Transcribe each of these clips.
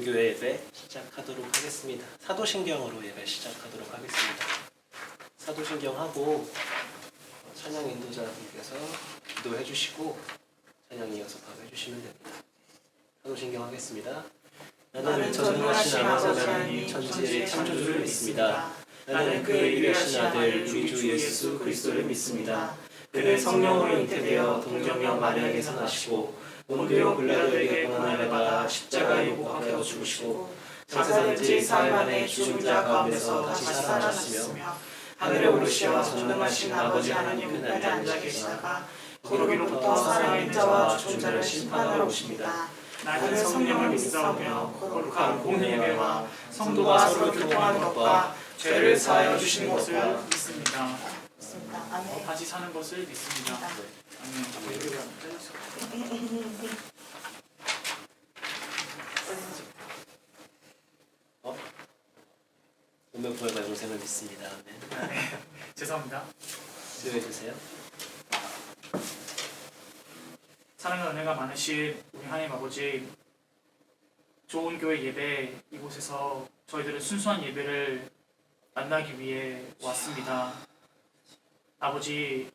조은교회 예배 시작하도록 하겠습니다. 사도신경으로 예배 시작하도록 하겠습니다. 사도신경 하고 찬양 인도자분께서 기도해 주시고 찬양 이어서 바로 해주시면 됩니다. 사도신경 하겠습니다. 나는 전능하신 아버지 하나님 천지의 창조주를 믿습니다. 나는 그의 유일하신 아들 우리 주 예수 그리스도를 믿습니다. 그는 성령으로 잉태되어 동정녀 마리아에게서 나시고 본디오 빌라도에게 고난을 받아 십자가에 못 박혀 죽으시고 장사된 지 사흘 만에 죽은 자 가운데서 다시 살아나셨으며 하늘에 오르시어 전능하신 아버지 하나님 그날에 앉아 계시다가 거기로부터 살아있는 자와 죽은 자를 심판하러 오십니다. 나는 성령을 믿사오며 거룩한 공예배와 성도가 서로 교통하는 것과 죄를 사하여 주시는 것을 믿습니다. 다시 사는 것을 믿습니다. 운명 부활과 영생을 믿습니다. 아멘. 죄송합니다. 기도해 주세요. 사랑과 은혜가 많으신 우리 하나님 아버지, 좋은 교회 예배 이곳에서 저희들은 순수한 예배를 만나기 위해 왔습니다. 아버지,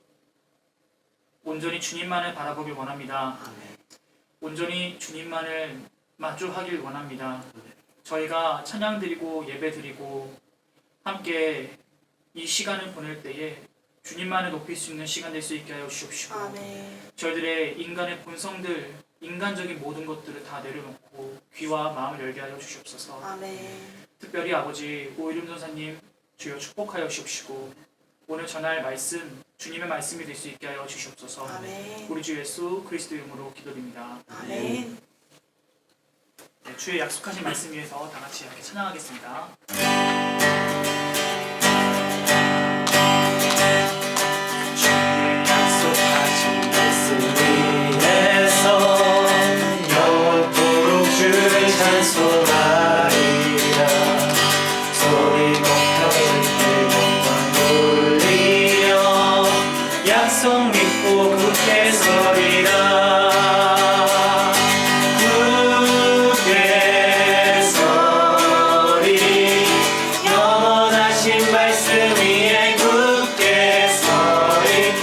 온전히 주님만을 바라보길 원합니다. 온전히 주님만을 마주하길 원합니다. 저희가 찬양 드리고 예배 드리고 함께 이 시간을 보낼 때에 주님만을 높일 수 있는 시간 될 수 있게 하여 주십시오. 저희들의 인간의 본성들, 인간적인 모든 것들을 다 내려놓고 귀와 마음을 열게 하여 주시옵소서. 특별히 아버지 오일름 전사님 주여 축복하여 주십시오. 오늘 전할 말씀 주님의 말씀이 될 수 있게 하여 주시옵소서. 우리 주 예수 그리스도 이름으로 기도드립니다. 네, 주의 약속하신 말씀 위해서 다 같이 함께 찬양하겠습니다. 주의 약속하신 말씀 위에서 영원토록 주를 찬송하리라. 소리 높여 영광 돌리며 약속 믿고 굳게 서리라. 영원하신 말씀 위에 굳게 서리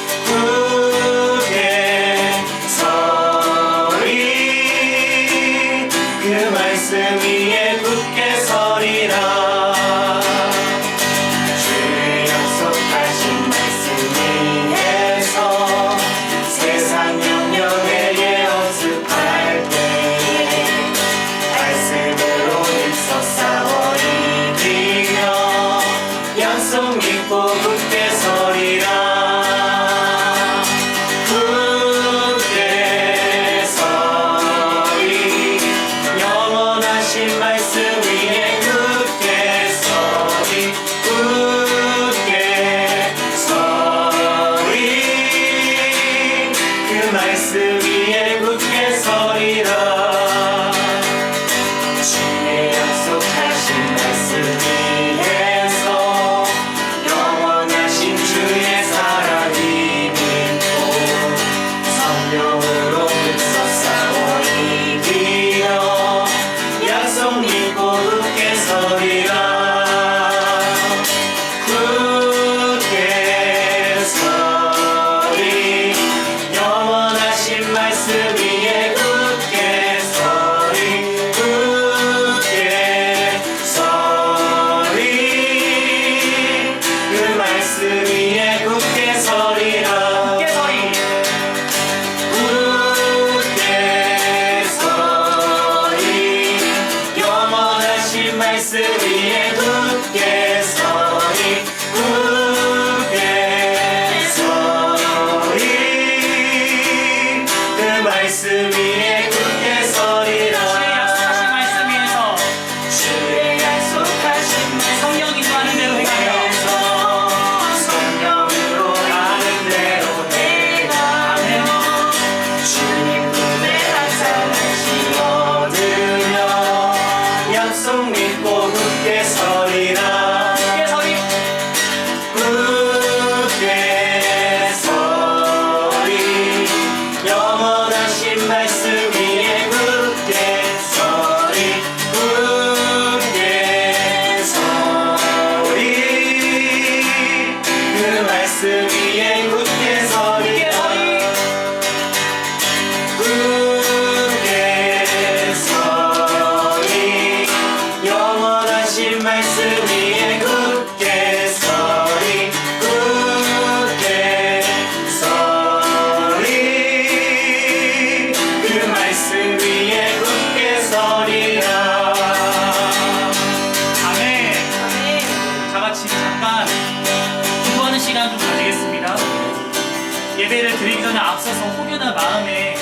앞서서 혹여나 마음에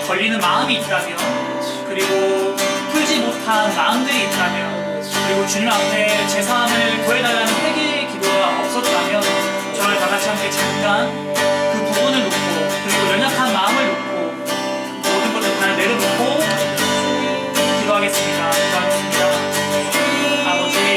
걸리는 마음이 있다면, 그리고 풀지 못한 마음들이 있다면, 그리고 주님 앞에 제사함을 구해달라는 회개의 기도가 없었다면, 저를 다 같이 함께 잠깐 그 부분을 놓고, 그리고 연약한 마음을 놓고, 모든 것을 다 내려놓고 기도하겠습니다. 기도하겠습니다. 아버지,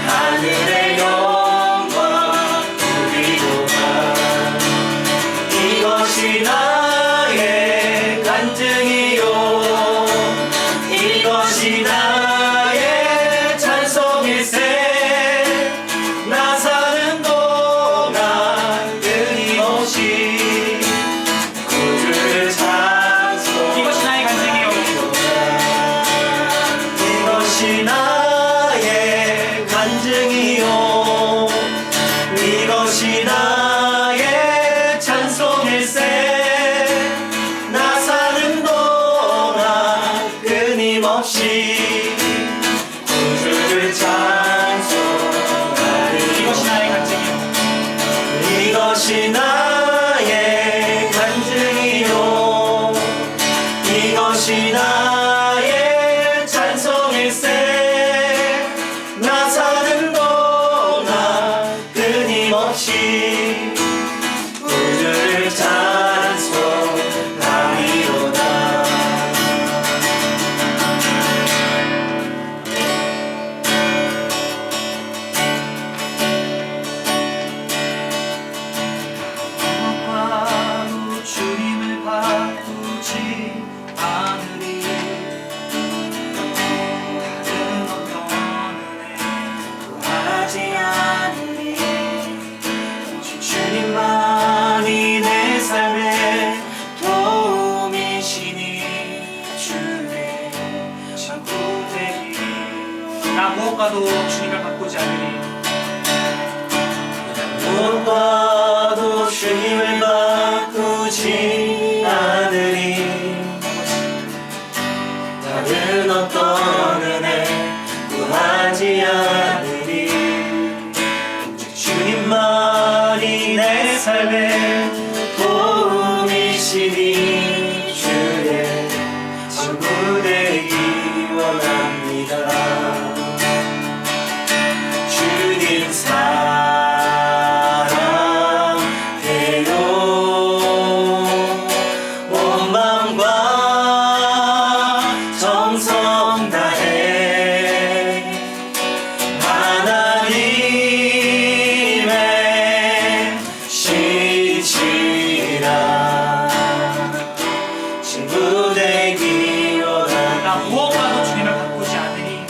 하늘의 영 무엇과도 주님을 바꾸지 않으리. 무엇과도 주님을 바꾸지 않으리. 다른 어떤 은혜 구하지 않으리. 오직 주님만이 내 삶의 도움이시니 주의 친구 되기 원합니다. 주님 사랑해요. 온 마음과 정성 다해 하나님의 신실한 친구 되기 원합니다. 나 무엇과도 주님을 바꾸지 않으니.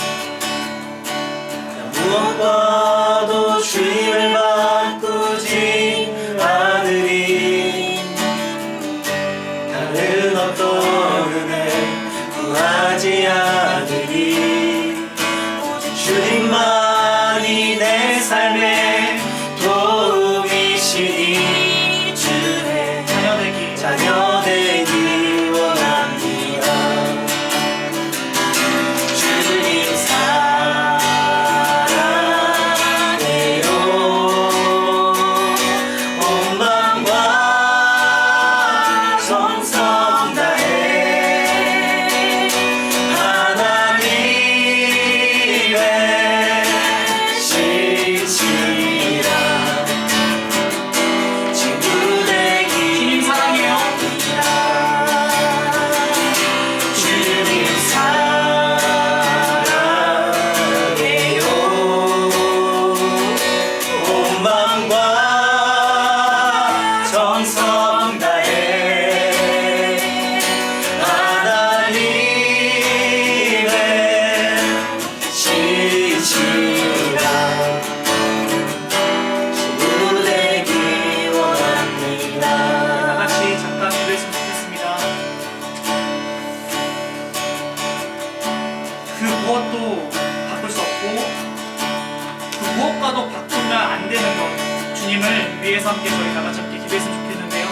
무엇과도 주님을 바꾸지 않으리. 다른 어떤 은혜 구하지 않으리. 오직 주님만이 내 삶의 도움이시니 주의 자녀 되기 원합니다. 주님 사랑해요. 온 마음과 정성 다해 하나님의 신실한 친구 되기 주님 사랑해요. 주님 사랑해요. 온 마음과 정성 다해 하나님의 신실한 친구 되기 원합니다. 다 같이 잠깐 기도했으면 좋겠습니다. 그 무엇도 바꿀 수 없고 그 무엇과도 바꾸면 안 되는 것, 주님을 위해서 함께 저희 다 같이 함께 기도했으면 좋겠는데요.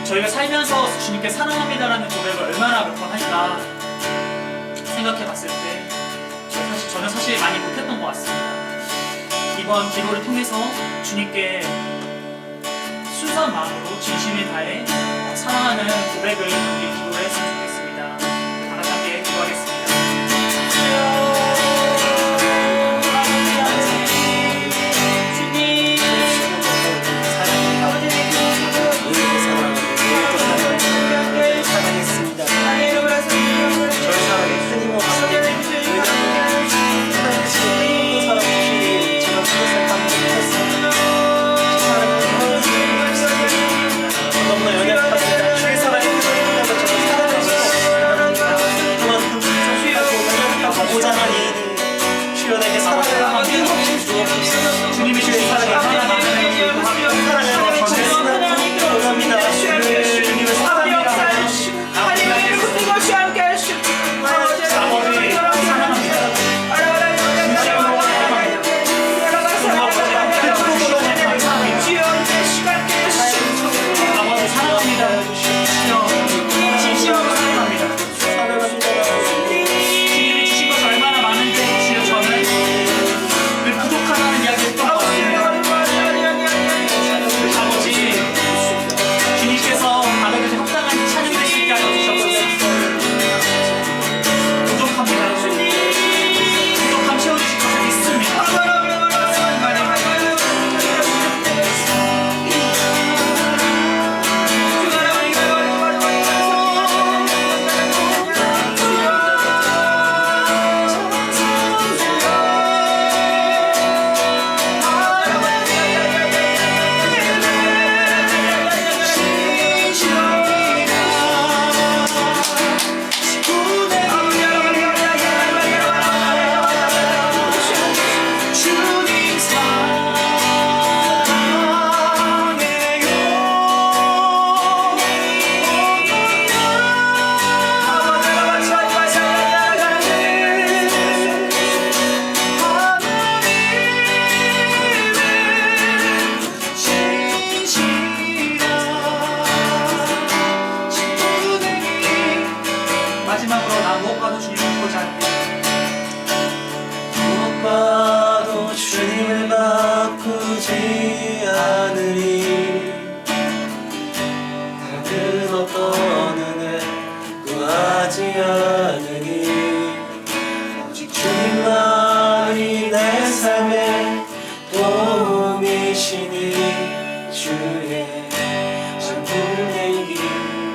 저희가 살면서 주님께 사랑합니다라는 고백을 얼마나 몇 번 할까 생각해 봤을 때 저는 사실 많이 못했던 것 같습니다. 이번 기도를 통해서 주님께 순수한 마음으로 진심을 다해 사랑하는 고백을 우리 기도를 했으면 좋겠습니다. 다 같이 함께 기도하겠습니다. 주님 사랑했습니다. 저희 사랑에 끊임없이 너무나 연약합니다. 주의 사랑에 끊임없이 않으니 오직 주님만이 내 삶의 도움이시니 주의 전부를 내기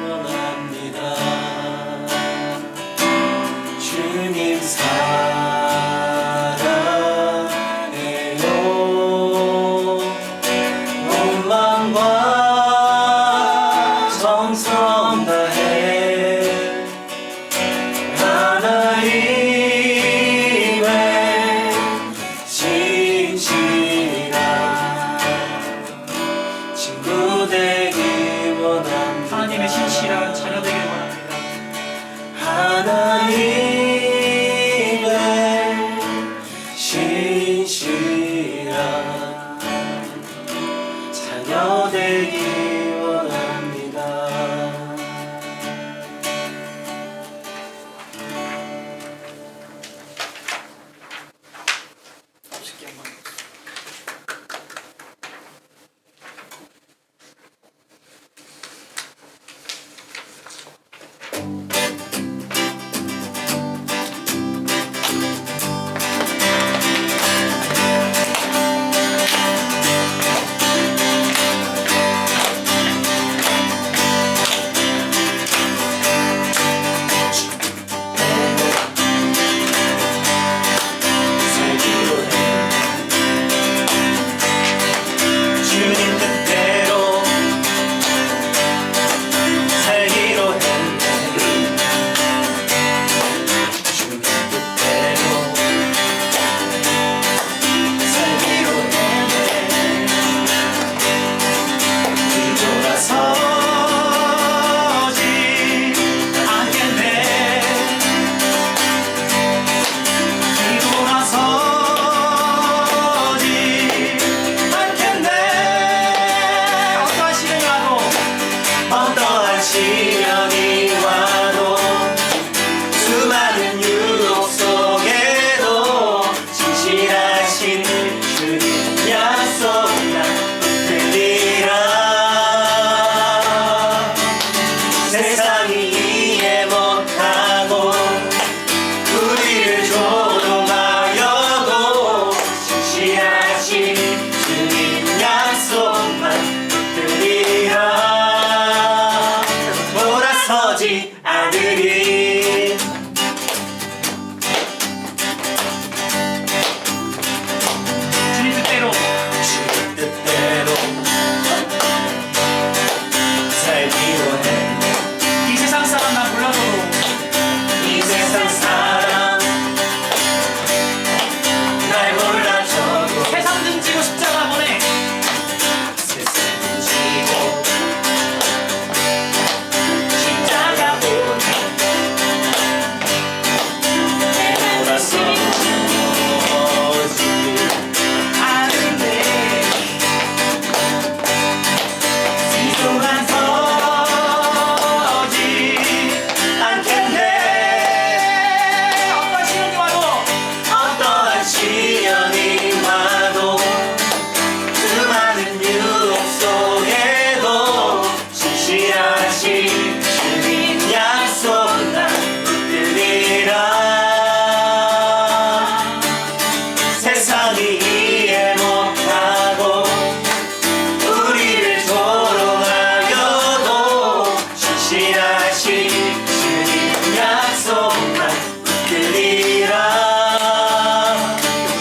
원합니다. 주님 사랑해요. 온 마음과 정성 다해 하나님의 진실한 친구 되기 원합니다. 하나님의 신실한 자녀 되길 원합니다. 하나님의 신실한 자녀 되기 원합니다. 쉽게 한번. 살기로 해 주님 뜻대로 살기로 했네. 주님 뜻대로 살기로 했네. 뒤돌아서지 않겠네. 뒤돌아서지 않겠네. 어떠한 시련이 와도 수많은 유혹 속에도 진실하신 주님 약속 난 붙들리라. 세상이 이해 못하고 우리를 조롱하여도 진실하신 주님 약속만 붙들리라. 돌아서지 않으리. 주님 뜻대로 주님 뜻대로 살기로 했네. 이 세상 사람 난 몰라도 이 세상 사람 날 몰라줘도 세상 등지고 십자가 보내. 세상 지고 십자가 보내 돌아서지 않은데 뒤돌아서지 않겠네. 어떤 시련이 와도 어떠한 시련이 와도 수많은 유혹 속에도 진실하신 주님 약속 난 붙들리라. 세상이 이해 못하고 우리를 조롱하여도 진실하신 주님 약속 난 붙들리라.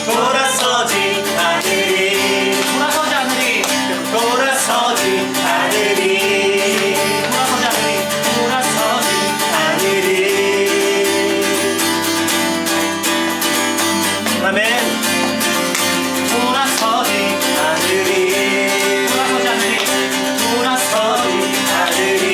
돌아서지 않으리. 돌아서지 않으리. 돌아서지 않으리. 돌아서지 않으리. 돌아서지 않으리. 아멘. 돌아서지 않으리. 돌아서지 않으리. 돌아서지 않으리.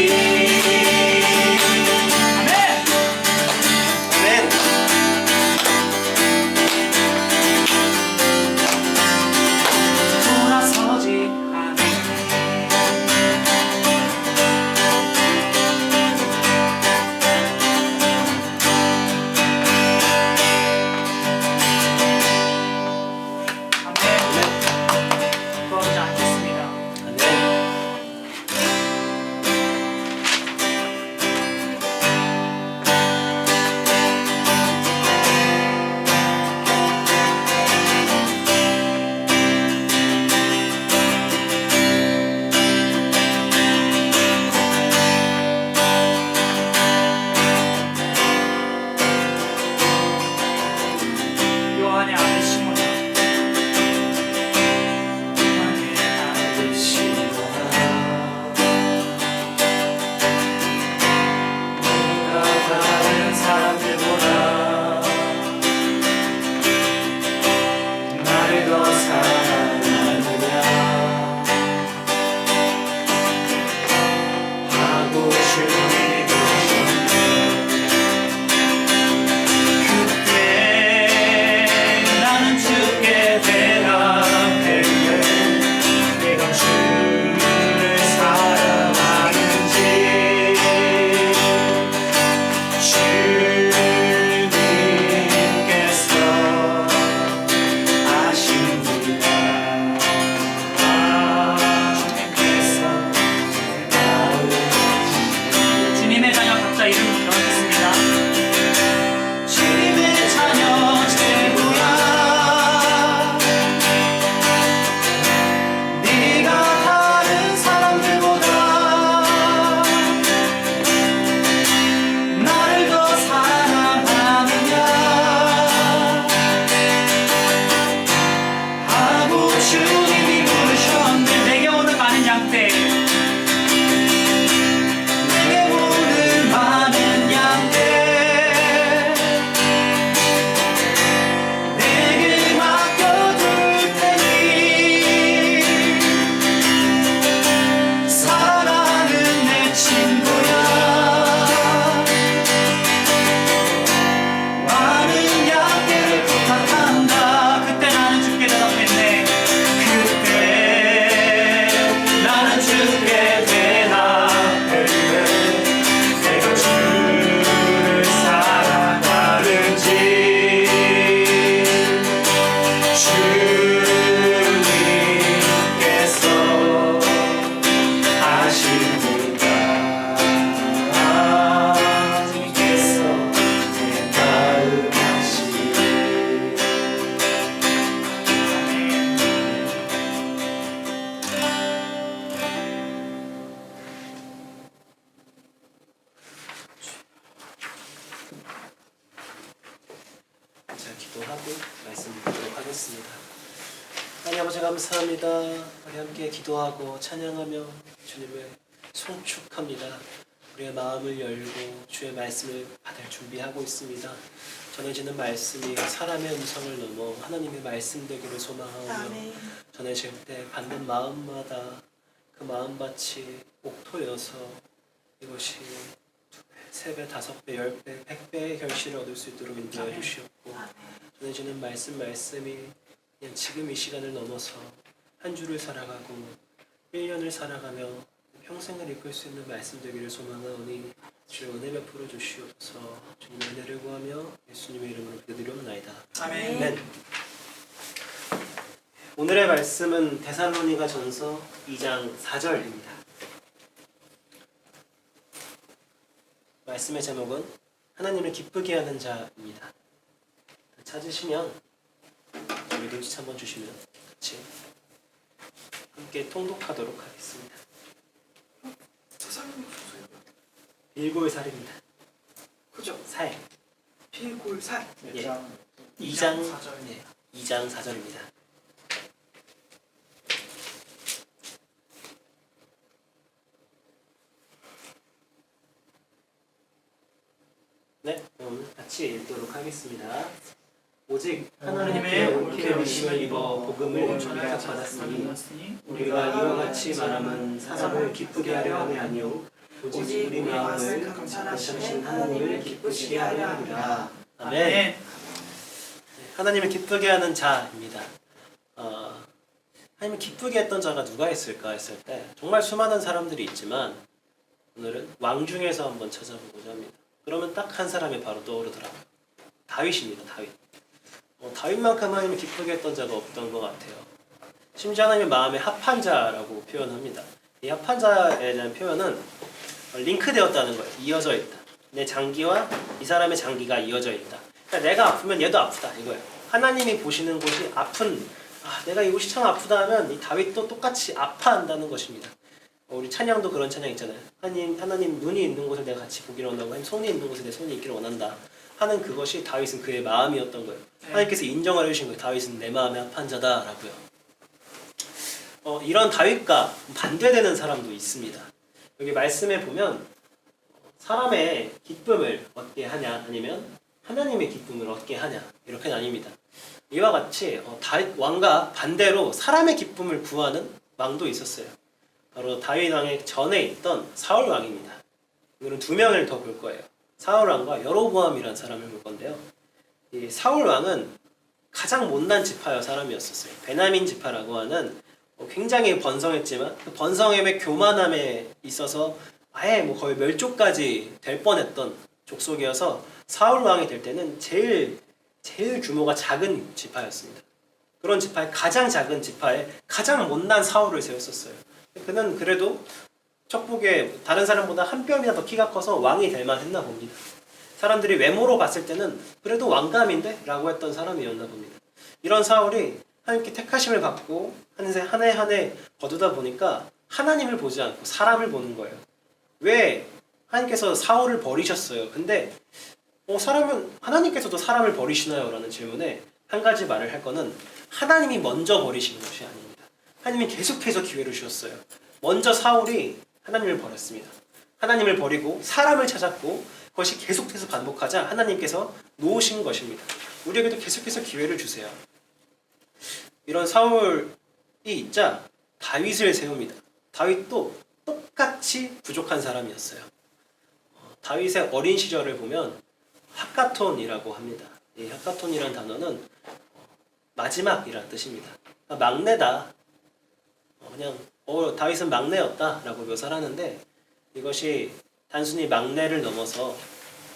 각자 이름으로 기도하겠습니다. 주님의 자녀 최고야. 네가 다른 사람들보다 나를 더 사랑하느냐 하고 주님이 부르셨네. 내게 오는 많은 양떼, 내게 오는 많은 양떼 내게 맡겨둘 테니 사랑하는 내 친구야. 많은 양떼를 부탁한다. 그때 나는 주께 대답했네. 그때 나는 주께 대답했네. 내가 주를 사랑하는지 주님께서 아십니다. 주님께서 내 마음 아시니. 자, 기도하고 말씀 듣도록 하겠습니다. 하나님 아버지 감사합니다. 우리 함께 기도하고 찬양하며 주님을 송축합니다. 우리의 마음을 열고 주의 말씀을 받을 준비하고 있습니다. 전해지는 말씀이 사람의 음성을 넘어 하나님의 말씀 되기를 소망하오며 전해질 때 받는 마음마다 그 마음밭이 옥토여서 이것이 3배, 5배, 10배, 100배의 결실을 얻을 수 있도록 인도해 주시옵고 전해지는 말씀이 그냥 지금 이 시간을 넘어서 한 주를 살아가고 1년을 살아가며 평생을 이끌 수 있는 말씀 되기를 소망하오니 주의 은혜 베풀어 주시옵소서. 주님의 은혜를 구하며 예수님의 이름으로 기도드리옵나이다. 아멘. 오늘의 말씀은 데살로니가 전서 2장 4절입니다. 말씀의 제목은 하나님을 기쁘게 하는 자입니다. 찾으시면 우리 눈치 한번 주시면 같이 함께 통독하도록 하겠습니다. 빌골살입니다. 그죠? 살. 필골살. 예. 2장 2장 4절. 네, 2장 4절입니다. 네, 그럼 같이 읽도록 하겠습니다. 오직 하나님의 옳게 여기심을 입어 복음을 전파받았으니 우리가 이와 같이 말함은 사람을 기쁘게 하려 함이 아니요 오직 우리 마음을 감찰하신 하나님을 기쁘시게 하려 함이라. 아멘. 하나님을 기쁘게 하는 자입니다. 하나님을 기쁘게 했던 자가 누가 있을까 했을 때 정말 수많은 사람들이 있지만 오늘은 왕 중에서 한번 찾아보고자 합니다. 그러면 딱 한 사람이 바로 떠오르더라고요. 다윗입니다. 다윗. 다윗만큼 하나님을 기쁘게 했던 자가 없던 것 같아요. 심지어 하나님의 마음에 합한 자라고 표현합니다. 이 합한 자에 대한 표현은 링크되었다는 거예요. 이어져 있다. 내 장기와 이 사람의 장기가 이어져 있다. 그러니까 내가 아프면 얘도 아프다 이거예요. 하나님이 보시는 곳이 아픈, 내가 이곳이 참 아프다 하면 이 다윗도 똑같이 아파한다는 것입니다. 우리 찬양도 그런 찬양 있잖아요. 하나님 눈이 있는 곳을 내가 같이 보기를 원하고 하나님 손이 있는 곳에 내 손이 있기를 원한다 하는 그것이 다윗은 그의 마음이었던 거예요. 하나님께서 인정을 해주신 거예요. 다윗은 내 마음에 합한 자다라고요. 이런 다윗과 반대되는 사람도 있습니다. 여기 말씀에 보면 사람의 기쁨을 얻게 하냐 아니면 하나님의 기쁨을 얻게 하냐 이렇게 나뉩니다. 이와 같이 다윗 왕과 반대로 사람의 기쁨을 구하는 왕도 있었어요. 바로 다윗 왕의 전에 있던 사울 왕입니다. 오늘은 2명을 더 볼 거예요. 사울 왕과 여로보암이라는 사람을 볼 건데요. 이 사울 왕은 가장 못난 지파의 사람이었었어요. 베냐민 지파라고 하는 굉장히 번성했지만 그 번성함의 교만함에 있어서 아예 거의 멸족까지 될 뻔했던 족속이어서 사울 왕이 될 때는 제일 규모가 작은 지파였습니다. 그런 지파의 가장 작은 지파에 가장 못난 사울을 세웠었어요. 그는 그래도 척복에 다른 사람보다 한 뼘이나 더 키가 커서 왕이 될 만했나 봅니다. 사람들이 외모로 봤을 때는 그래도 왕감인데? 라고 했던 사람이었나 봅니다. 이런 사울이 하나님께 택하심을 받고 한 해 한 해 거두다 보니까 하나님을 보지 않고 사람을 보는 거예요. 왜 하나님께서 사울을 버리셨어요? 근데 사람은 하나님께서도 사람을 버리시나요? 라는 질문에 한 가지 말을 할 거는 하나님이 먼저 버리시는 것이 아닙니다. 하나님이 계속해서 기회를 주셨어요. 먼저 사울이 하나님을 버렸습니다. 하나님을 버리고 사람을 찾았고 그것이 계속해서 반복하자 하나님께서 놓으신 것입니다. 우리에게도 계속해서 기회를 주세요. 이런 사울이 있자 다윗을 세웁니다. 다윗도 똑같이 부족한 사람이었어요. 다윗의 어린 시절을 보면 학가톤이라고 합니다. 이 학가톤이라는 단어는 마지막이라는 뜻입니다. 막내다. 그냥 다윗은 막내였다라고 묘사를 하는데 이것이 단순히 막내를 넘어서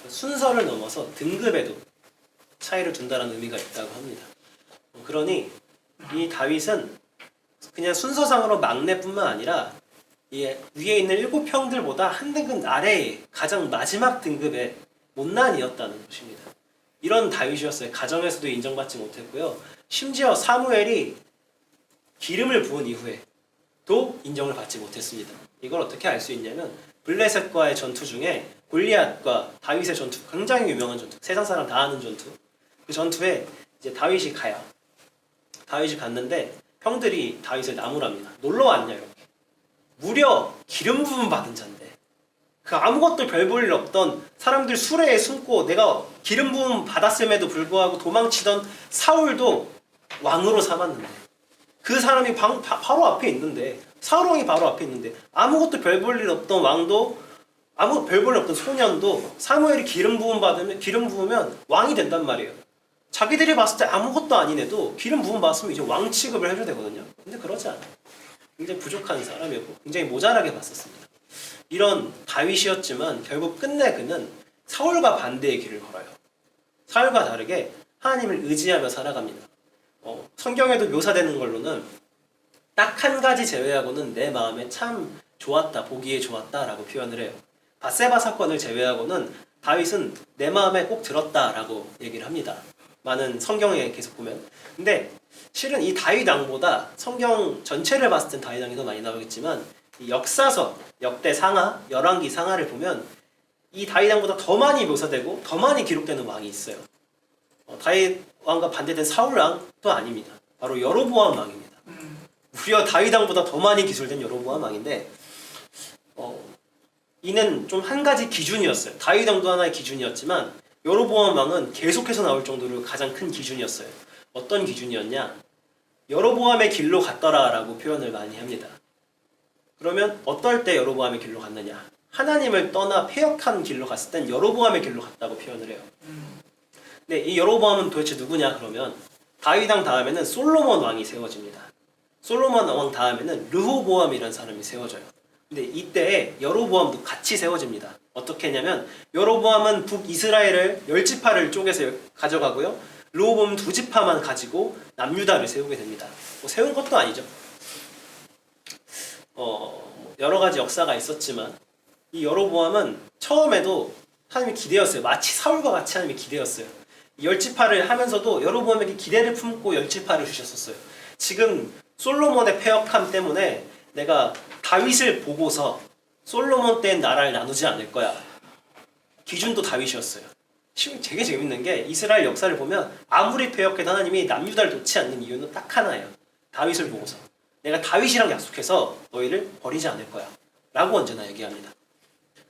순서를 넘어서 등급에도 차이를 둔다는 의미가 있다고 합니다. 그러니 이 다윗은 그냥 순서상으로 막내뿐만 아니라 이 위에 있는 7형들보다 한 등급 아래의 가장 마지막 등급의 못난이었다는 것입니다. 이런 다윗이었어요. 가정에서도 인정받지 못했고요. 심지어 사무엘이 기름을 부은 이후에도 인정을 받지 못했습니다. 이걸 어떻게 알 수 있냐면 블레셋과의 전투 중에 골리앗과 다윗의 전투, 굉장히 유명한 전투, 세상 사람 다 아는 전투. 그 전투에 이제 다윗이 가요. 다윗이 갔는데 형들이 다윗을 나무랍니다. 놀러 왔냐 이렇게. 무려 기름 부음 받은 자인데 그 아무것도 별 볼 일 없던 사람들 수레에 숨고 내가 기름 부음 받았음에도 불구하고 도망치던 사울도 왕으로 삼았는데 그 사람이 바로 앞에 있는데 사울 왕이 바로 앞에 있는데 아무것도 별 볼 일 없던 왕도 아무 별 볼 일 없던 소년도 사무엘이 기름 부으면 왕이 된단 말이에요. 자기들이 봤을 때 아무것도 아닌 애도 기름 부음 받았으면 이제 왕 취급을 해줘야 되거든요. 근데 그러지 않아요. 굉장히 부족한 사람이었고 굉장히 모자라게 봤었습니다. 이런 다윗이었지만 결국 끝내 그는 사울과 반대의 길을 걸어요. 사울과 다르게 하나님을 의지하며 살아갑니다. 성경에도 묘사되는 걸로는 딱 한 가지 제외하고는 내 마음에 참 좋았다, 보기에 좋았다라고 표현을 해요. 밧세바 사건을 제외하고는 다윗은 내 마음에 꼭 들었다라고 얘기를 합니다. 많은 성경에 계속 보면. 근데 실은 이 다윗 왕보다 성경 전체를 봤을 땐 다윗 왕이 더 많이 나오겠지만 이 역사서, 역대 상하, 열왕기 상하를 보면 이 다윗 왕보다 더 많이 묘사되고 더 많이 기록되는 왕이 있어요. 다윗 왕과 반대된 사울 왕도 아닙니다. 바로 여로보암 왕입니다. 무려 다윗 왕보다 더 많이 기술된 여로보암 왕인데 이는 좀 한 가지 기준이었어요. 다윗 왕도 하나의 기준이었지만 여로보암 왕은 계속해서 나올 정도로 가장 큰 기준이었어요. 어떤 기준이었냐? 여로보암의 길로 갔더라라고 표현을 많이 합니다. 그러면 어떨 때 여로보암의 길로 갔느냐? 하나님을 떠나 패역한 길로 갔을 땐 여로보암의 길로 갔다고 표현을 해요. 근데 이 여로보암은 도대체 누구냐 그러면 다윗 왕 다음에는 솔로몬 왕이 세워집니다. 솔로몬 왕 다음에는 르호보암이라는 사람이 세워져요. 근데 이때 여로보암도 같이 세워집니다. 어떻게 했냐면 여로보암은 북이스라엘을 10지파를 쪼개서 가져가고요. 르호보암은 2지파만 가지고 남유다를 세우게 됩니다. 세운 것도 아니죠. 여러 가지 역사가 있었지만 이 여로보암은 처음에도 하나님이 기대였어요. 마치 사울과 같이 하나님이 기대였어요. 10지파를 하면서도 여로보암에게 기대를 품고 10지파를 주셨었어요. 지금 솔로몬의 패역함 때문에 내가 다윗을 보고서 솔로몬 때는 나라를 나누지 않을 거야. 기준도 다윗이었어요. 되게 재밌는 게 이스라엘 역사를 보면 아무리 패역해도 하나님이 남유다를 놓지 않는 이유는 딱 하나예요. 다윗을 보고서. 내가 다윗이랑 약속해서 너희를 버리지 않을 거야. 라고 언제나 얘기합니다.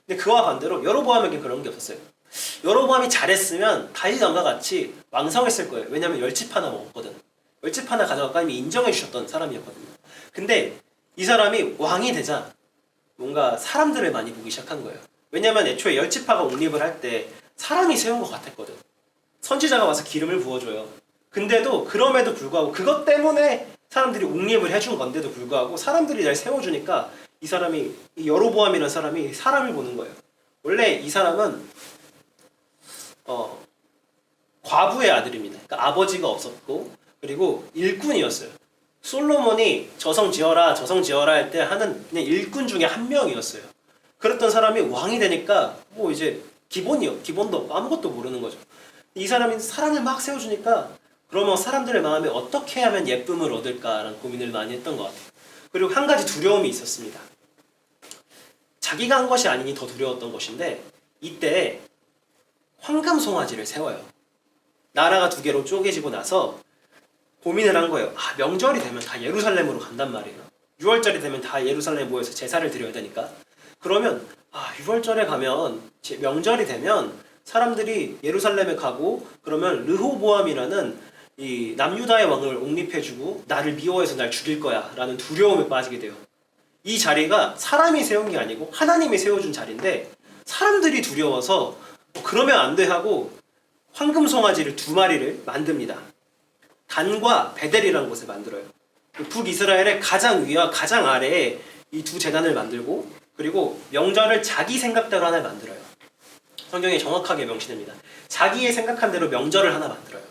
근데 그와 반대로 여로보암에게 그런 게 없었어요. 여로보암이 잘했으면 다윗 왕과 같이 왕성했을 거예요. 왜냐하면 10지파나 먹었거든. 10지파나 가져가고 하나님이 인정해 주셨던 사람이었거든요. 근데 이 사람이 왕이 되자 뭔가 사람들을 많이 보기 시작한 거예요. 왜냐하면 애초에 10지파가 옹립을 할 때 사람이 세운 것 같았거든. 선지자가 와서 기름을 부어줘요. 근데도 그럼에도 불구하고 그것 때문에 사람들이 옹립을 해준 건데도 불구하고 사람들이 날 세워주니까 이 사람이 이 여로보암이라는 사람이 사람을 보는 거예요. 원래 이 사람은 과부의 아들입니다. 그러니까 아버지가 없었고 그리고 일꾼이었어요. 솔로몬이 저성 지어라 할 때 하는 그냥 일꾼 중에 한 명이었어요. 그랬던 사람이 왕이 되니까 뭐 이제 기본도 없고 아무것도 모르는 거죠. 이 사람이 사람을 막 세워주니까 그러면 사람들의 마음에 어떻게 하면 예쁨을 얻을까라는 고민을 많이 했던 것 같아요. 그리고 한 가지 두려움이 있었습니다. 자기가 한 것이 아니니 더 두려웠던 것인데 이때 황금 송아지를 세워요. 나라가 두 개로 쪼개지고 나서 고민을 한 거예요. 명절이 되면 다 예루살렘으로 간단 말이에요. 6월절이 되면 다 예루살렘에 모여서 제사를 드려야 되니까. 그러면 6월절에 가면 명절이 되면 사람들이 예루살렘에 가고 그러면 르호보암이라는 이 남유다의 왕을 옹립해주고 나를 미워해서 날 죽일 거야 라는 두려움에 빠지게 돼요. 이 자리가 사람이 세운 게 아니고 하나님이 세워준 자리인데 사람들이 두려워서 그러면 안 돼 하고 황금 송아지를 2마리를 만듭니다. 단과 베델이라는 곳에 만들어요. 북이스라엘의 가장 위와 가장 아래에 이 두 재단을 만들고 그리고 명절을 자기 생각대로 하나 만들어요. 성경에 정확하게 명시됩니다. 자기의 생각한 대로 명절을 하나 만들어요.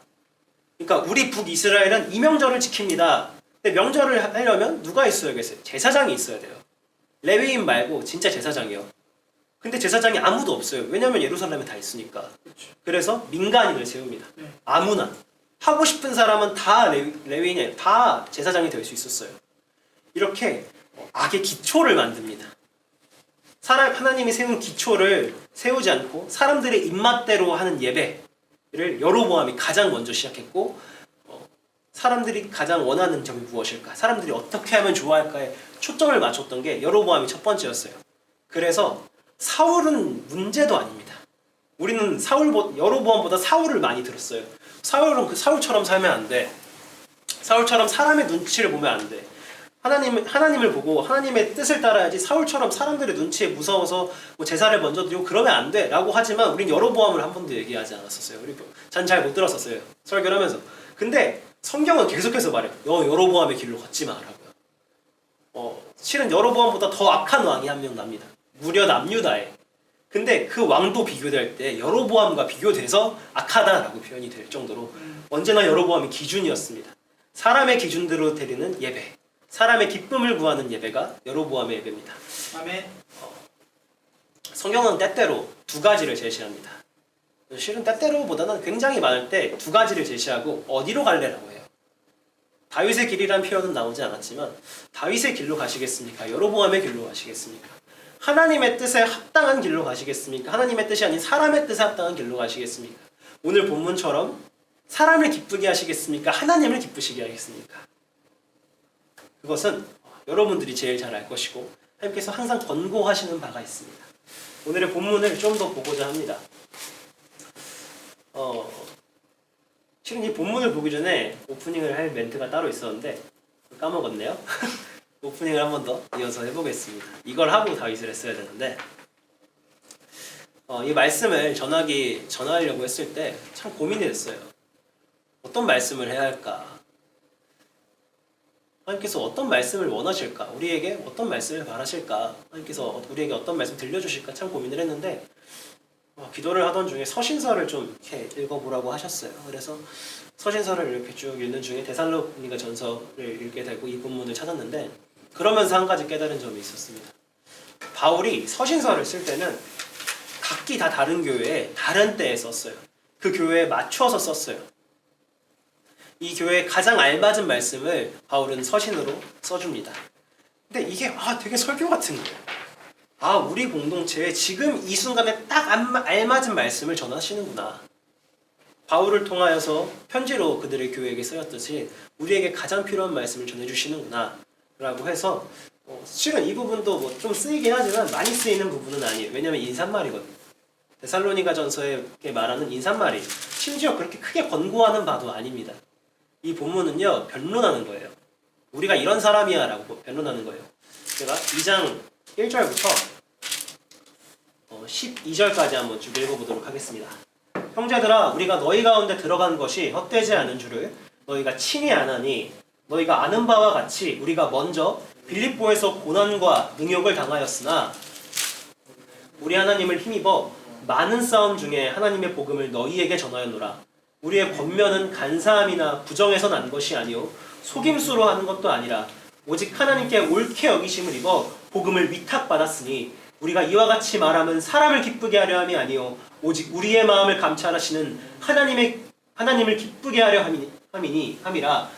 그러니까 우리 북이스라엘은 이 명절을 지킵니다. 근데 명절을 하려면 누가 있어야겠어요? 제사장이 있어야 돼요. 레위인 말고 진짜 제사장이요. 근데 제사장이 아무도 없어요. 왜냐면 예루살렘에 다 있으니까. 그래서 민간인을 세웁니다. 아무나. 하고 싶은 사람은 다 레위인이 다 제사장이 될 수 있었어요. 이렇게 악의 기초를 만듭니다. 하나님이 세운 기초를 세우지 않고 사람들의 입맛대로 하는 예배를 여로보암이 가장 먼저 시작했고 사람들이 가장 원하는 점이 무엇일까? 사람들이 어떻게 하면 좋아할까에 초점을 맞췄던 게 여로보암이 첫 번째였어요. 그래서 사울은 문제도 아닙니다. 우리는 여로보암보다 사울을 많이 들었어요. 사울은 사울처럼 살면 안 돼. 사울처럼 사람의 눈치를 보면 안 돼. 하나님을 보고 하나님의 뜻을 따라야지 사울처럼 사람들의 눈치에 무서워서 뭐 제사를 먼저 드리고 그러면 안 돼 라고 하지만 우린 여로보암을 한 번도 얘기하지 않았었어요. 전 잘 못 들었었어요. 설교를 하면서. 근데 성경은 계속해서 말해요. 여로보암의 길로 걷지 마라고요. 실은 여로보암보다 더 악한 왕이 한 명 납니다. 무려 남유다에. 근데 그 왕도 비교될 때 여로보암과 비교돼서 악하다라고 표현이 될 정도로 언제나 여로보암이 기준이었습니다. 사람의 기준대로 드리는 예배, 사람의 기쁨을 구하는 예배가 여로보암의 예배입니다. 아멘. 성경은 때때로 2가지를 제시합니다. 실은 때때로보다는 굉장히 많을 때 2가지를 제시하고 어디로 갈래라고 해요. 다윗의 길이란 표현은 나오지 않았지만 다윗의 길로 가시겠습니까? 여로보암의 길로 가시겠습니까? 하나님의 뜻에 합당한 길로 가시겠습니까? 하나님의 뜻이 아닌 사람의 뜻에 합당한 길로 가시겠습니까? 오늘 본문처럼 사람을 기쁘게 하시겠습니까? 하나님을 기쁘시게 하겠습니까? 그것은 여러분들이 제일 잘 알 것이고 하나님께서 항상 권고하시는 바가 있습니다. 오늘의 본문을 좀 더 보고자 합니다. 실은 이 본문을 보기 전에 오프닝을 할 멘트가 따로 있었는데 까먹었네요. 오프닝을 한 번 더 이어서 해보겠습니다. 이걸 하고 다윗을 했어야 되는데 이 말씀을 전하려고 했을 때 참 고민이 됐어요. 어떤 말씀을 해야 할까? 하나님께서 어떤 말씀을 원하실까? 우리에게 어떤 말씀을 바라실까? 하나님께서 우리에게 어떤 말씀 들려주실까? 참 고민을 했는데 기도를 하던 중에 서신서를 좀 이렇게 읽어보라고 하셨어요. 그래서 서신서를 이렇게 쭉 읽는 중에 데살로니가 전서를 읽게 되고 이 본문을 찾았는데 그러면서 한 가지 깨달은 점이 있었습니다. 바울이 서신서를 쓸 때는 각기 다 다른 교회에 다른 때에 썼어요. 그 교회에 맞춰서 썼어요. 이 교회에 가장 알맞은 말씀을 바울은 서신으로 써줍니다. 근데 이게 되게 설교 같은 거예요. 우리 공동체에 지금 이 순간에 딱 알맞은 말씀을 전하시는구나. 바울을 통하여서 편지로 그들의 교회에게 쓰였듯이 우리에게 가장 필요한 말씀을 전해주시는구나 라고 해서 실은 이 부분도 뭐 좀 쓰이긴 하지만 많이 쓰이는 부분은 아니에요. 왜냐면 인사말이거든요. 데살로니가 전서에 말하는 인사말이 심지어 그렇게 크게 권고하는 바도 아닙니다. 이 본문은요 변론하는 거예요. 우리가 이런 사람이야 라고 변론하는 거예요. 제가 2장 1절부터 12절까지 한번 쭉 읽어보도록 하겠습니다. 형제들아 우리가 너희 가운데 들어간 것이 헛되지 않은 줄을 너희가 친히 아나니 너희가 아는 바와 같이 우리가 먼저 빌립보에서 고난과 능욕을 당하였으나 우리 하나님을 힘입어 많은 싸움 중에 하나님의 복음을 너희에게 전하였노라. 우리의 권면은 간사함이나 부정에서 난 것이 아니요 속임수로 하는 것도 아니라 오직 하나님께 옳게 여기심을 입어 복음을 위탁받았으니 우리가 이와 같이 말하면 사람을 기쁘게 하려 함이 아니요 오직 우리의 마음을 감찰하시는 하나님을 기쁘게 하려 함이라.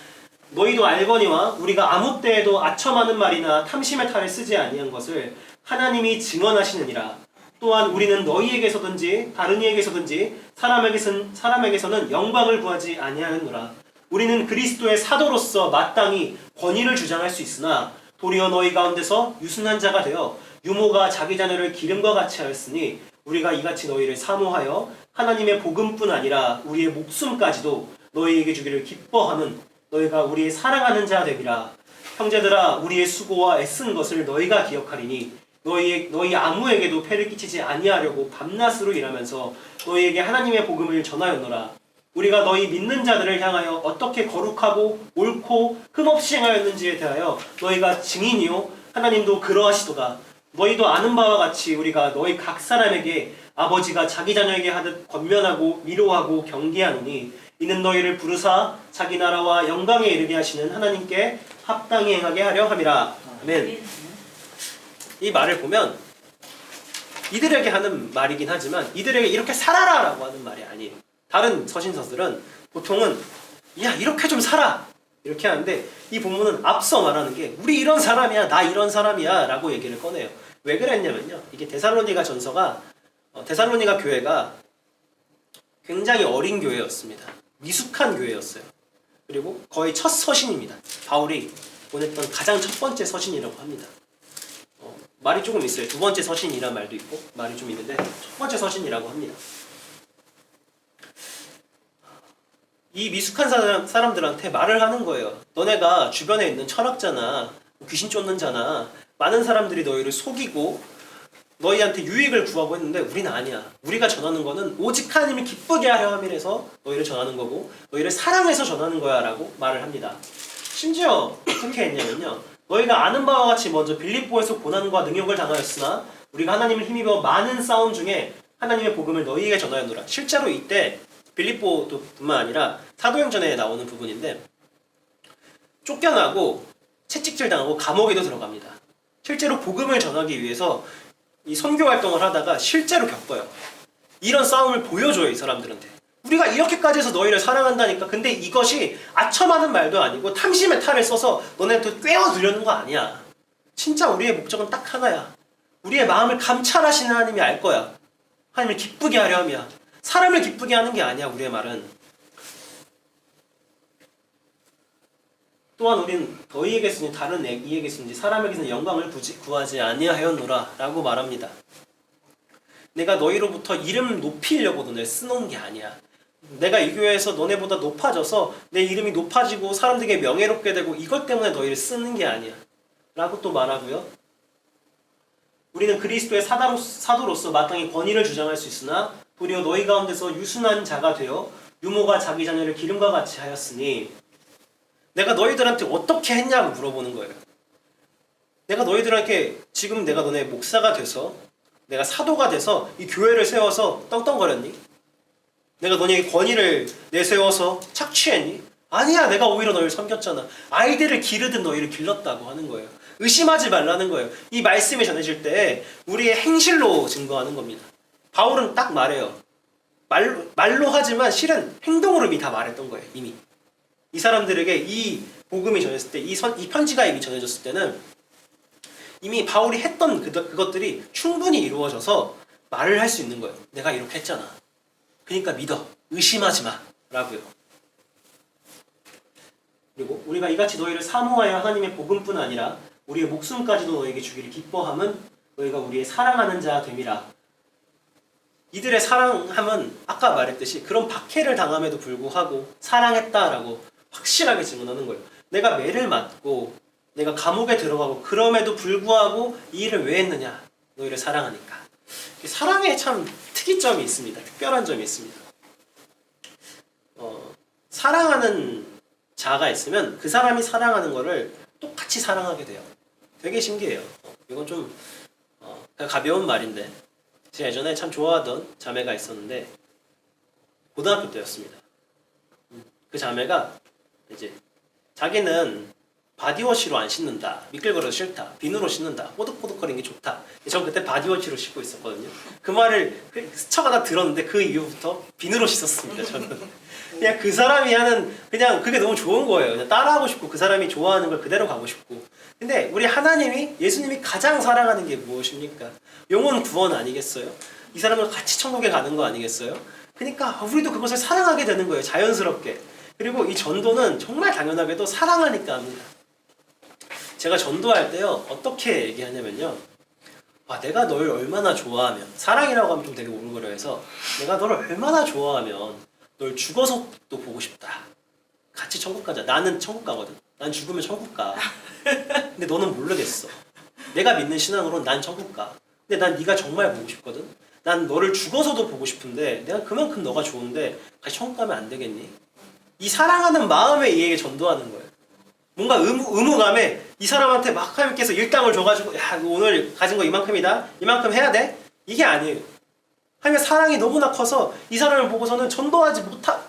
너희도 알거니와 우리가 아무 때에도 아첨하는 말이나 탐심의 탈을 쓰지 아니한 것을 하나님이 증언하시느니라. 또한 우리는 너희에게서든지 다른 이에게서든지 사람에게서는 영광을 구하지 아니하였노라. 우리는 그리스도의 사도로서 마땅히 권위를 주장할 수 있으나 도리어 너희 가운데서 유순한 자가 되어 유모가 자기 자녀를 기름과 같이 하였으니 우리가 이같이 너희를 사모하여 하나님의 복음뿐 아니라 우리의 목숨까지도 너희에게 주기를 기뻐하는 너희가 우리의 사랑하는 자 되리라. 형제들아 우리의 수고와 애쓴 것을 너희가 기억하리니 너희 아무에게도 폐를 끼치지 아니하려고 밤낮으로 일하면서 너희에게 하나님의 복음을 전하였노라. 우리가 너희 믿는 자들을 향하여 어떻게 거룩하고 옳고 흠없이 행하였는지에 대하여 너희가 증인이요 하나님도 그러하시도다. 너희도 아는 바와 같이 우리가 너희 각 사람에게 아버지가 자기 자녀에게 하듯 권면하고 위로하고 경계하노니 이는 너희를 부르사 자기 나라와 영광에 이르게 하시는 하나님께 합당히 행하게 하려 함이라. 아멘. 이 말을 보면 이들에게 하는 말이긴 하지만 이들에게 이렇게 살아라 라고 하는 말이 아니에요. 다른 서신서들은 보통은 야 이렇게 좀 살아 이렇게 하는데 이 본문은 앞서 말하는 게 우리 이런 사람이야 나 이런 사람이야 라고 얘기를 꺼내요. 왜 그랬냐면요, 이게 데살로니가 전서가 데살로니가 교회가 굉장히 어린 교회였습니다. 미숙한 교회였어요. 그리고 거의 첫 서신입니다. 바울이 보냈던 가장 첫 번째 서신이라고 합니다. 말이 조금 있어요. 두 번째 서신이란 말도 있고 말이 좀 있는데 첫 번째 서신이라고 합니다. 이 미숙한 사람들한테 말을 하는 거예요. 너네가 주변에 있는 철학자나 귀신 쫓는 자나 많은 사람들이 너희를 속이고 너희한테 유익을 구하고 했는데 우리는 아니야. 우리가 전하는 거는 오직 하나님을 기쁘게 하려 함이라서 너희를 전하는 거고 너희를 사랑해서 전하는 거야 라고 말을 합니다. 심지어 어떻게 했냐면요, 너희가 아는 바와 같이 먼저 빌립보에서 고난과 능욕을 당하였으나 우리가 하나님을 힘입어 많은 싸움 중에 하나님의 복음을 너희에게 전하였노라. 실제로 이때 빌립보뿐만 아니라 사도행전에 나오는 부분인데 쫓겨나고 채찍질 당하고 감옥에도 들어갑니다. 실제로 복음을 전하기 위해서 이 선교 활동을 하다가 실제로 겪어요. 이런 싸움을 보여줘요, 이 사람들한테. 우리가 이렇게까지 해서 너희를 사랑한다니까. 근데 이것이 아첨하는 말도 아니고 탐심의 탈을 써서 너네한테 꿰어두려는 거 아니야. 진짜 우리의 목적은 딱 하나야. 우리의 마음을 감찰하시는 하나님이 알 거야. 하나님을 기쁘게 하려 함이야. 사람을 기쁘게 하는 게 아니야, 우리의 말은. 또한 우린 너희에게서는 다른 이에게서는지 사람에게서는 영광을 구하지 아니하였노라 라고 말합니다. 내가 너희로부터 이름 높이려고 너네 쓰놓은 게 아니야. 내가 이 교회에서 너네보다 높아져서 내 이름이 높아지고 사람들에게 명예롭게 되고 이것 때문에 너희를 쓰는 게 아니야 라고 또 말하고요. 우리는 그리스도의 사도로서 마땅히 권위를 주장할 수 있으나 도리어 너희 가운데서 유순한 자가 되어 유모가 자기 자녀를 기름과 같이 하였으니 내가 너희들한테 어떻게 했냐고 물어보는 거예요. 내가 너희들한테 지금 내가 너네 목사가 돼서 내가 사도가 돼서 이 교회를 세워서 떵떵거렸니? 내가 너네에게 권위를 내세워서 착취했니? 아니야, 내가 오히려 너희를 섬겼잖아. 아이들을 기르듯 너희를 길렀다고 하는 거예요. 의심하지 말라는 거예요. 이 말씀이 전해질 때 우리의 행실로 증거하는 겁니다. 바울은 딱 말해요. 말로 하지만 실은 행동으로 이미 다 말했던 거예요. 이미 이 사람들에게 이 복음이 전해졌을 때, 이 편지가 이미 전해졌을 때는 이미 바울이 했던 그것들이 충분히 이루어져서 말을 할 수 있는 거예요. 내가 이렇게 했잖아. 그러니까 믿어. 의심하지 마. 라고요. 그리고 우리가 이같이 너희를 사모하여 하나님의 복음뿐 아니라 우리의 목숨까지도 너에게 주기를 기뻐함은 너희가 우리의 사랑하는 자 됨이라. 이들의 사랑함은 아까 말했듯이 그런 박해를 당함에도 불구하고 사랑했다라고 확실하게 증언하는 거예요. 내가 매를 맞고 내가 감옥에 들어가고 그럼에도 불구하고 이 일을 왜 했느냐? 너희를 사랑하니까. 사랑에 참 특이점이 있습니다. 특별한 점이 있습니다. 사랑하는 자가 있으면 그 사람이 사랑하는 거를 똑같이 사랑하게 돼요. 되게 신기해요. 이건 좀 가벼운 말인데 제가 예전에 참 좋아하던 자매가 있었는데 고등학교 때였습니다. 그 자매가 이제 자기는 바디워시로 안 씻는다. 미끌거려서 싫다. 비누로 씻는다. 뽀득뽀득거리는 게 좋다. 전 그때 바디워시로 씻고 있었거든요. 그 말을 스쳐가다 들었는데 그 이후부터 비누로 씻었습니다. 저는. 그냥 그 사람이 하는 그냥 그게 너무 좋은 거예요. 그냥 따라하고 싶고 그 사람이 좋아하는 걸 그대로 가고 싶고. 근데 우리 하나님이 예수님이 가장 사랑하는 게 무엇입니까? 영혼 구원 아니겠어요? 이 사람을 같이 천국에 가는 거 아니겠어요? 그러니까 우리도 그것을 사랑하게 되는 거예요. 자연스럽게. 그리고 이 전도는 정말 당연하게도 사랑하니까 합니다. 제가 전도할 때요 어떻게 얘기하냐면요, 내가 널 얼마나 좋아하면, 사랑이라고 하면 좀 되게 오글거려 해서, 내가 너를 얼마나 좋아하면 널 죽어서도 보고 싶다. 같이 천국 가자. 나는 천국 가거든. 난 죽으면 천국 가. 근데 너는 모르겠어. 내가 믿는 신앙으로는 난 천국 가. 근데 난 네가 정말 보고 싶거든. 난 너를 죽어서도 보고 싶은데 내가 그만큼 너가 좋은데 같이 천국 가면 안 되겠니? 이 사랑하는 마음에 이에게 전도하는 거예요. 뭔가 의무감에 이 사람한테 막 하나님께서 일당을 줘가지고 야, 너 오늘 가진 거 이만큼이다. 이만큼 해야 돼. 이게 아니에요. 하나님의 사랑이 너무나 커서 이 사람을 보고서는 전도하지